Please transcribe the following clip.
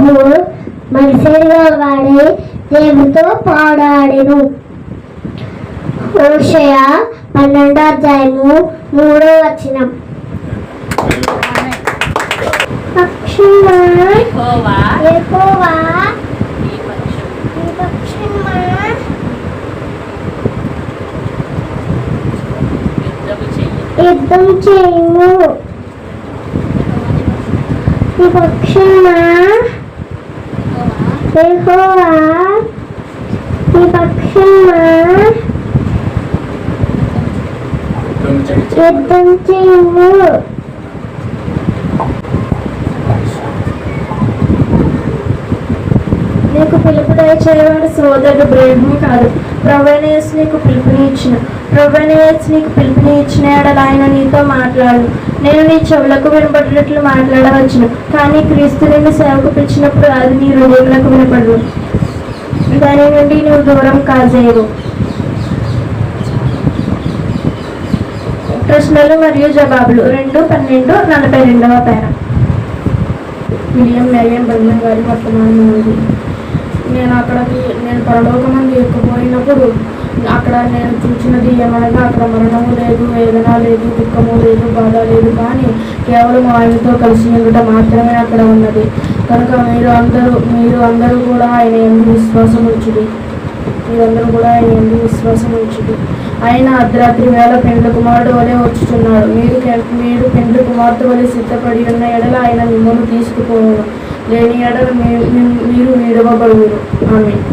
యోబు మనిషిగా వాడి దేవునితో పోరాడెను. హోషేయ 12:3 పక్షిమా యెహోవా ఈ పక్షిమా యుద్ధం చేయుము. ఈ పక్షిమా యెహోవా ఈ పక్షిమా యుద్ధం చేయుము. నీకు పిలుపు దయచేవాడు సోదరుడు బ్రేహ్మ కాదు. ప్రభువైన యేసు నీకు పిలుపునిచ్చిన ఎడల ఆయన నీతో మాట్లాడు. నేను నీ చెవులకు వినపడినట్లు మాట్లాడవచ్చును, కానీ క్రీస్తు నిన్ను సేవకు పిలిచినప్పుడు అది నీ హృదయములకు వినపడదు. దాని నుండి నువ్వు దూరం కాజేయవు. ప్రశ్నలు మరియు జవాబులు 2:12-42 విలియం మేరియన్ బ్రహ్మం గారి వర్తమానం ఉంది. నేను పరలోకమందు ఎక్కిపోయినప్పుడు అక్కడ నేను చూసినది ఏమనగా అక్కడ మరణము లేదు, వేదన లేదు, దుఃఖము లేదు, బాధ లేదు, కానీ కేవలం ఆయనతో కలిసి ఉండటం మాత్రమే అక్కడ ఉన్నది. కనుక మీరు అందరూ కూడా ఆయన యందు విశ్వాసం ఉంచుడి. ఆయన అర్ధరాత్రి వేళ పెండ్లి కుమారుడు వలె వచ్చుచున్నాడు. మీరు పెండ్లి కుమార్తె వలె సిద్ధపడి ఉన్న ఎడల ఆయన మిమ్మల్ని తీసుకుపోవను, లేని ఎడల మీరు విడవబడుదురు. ఆమేన్.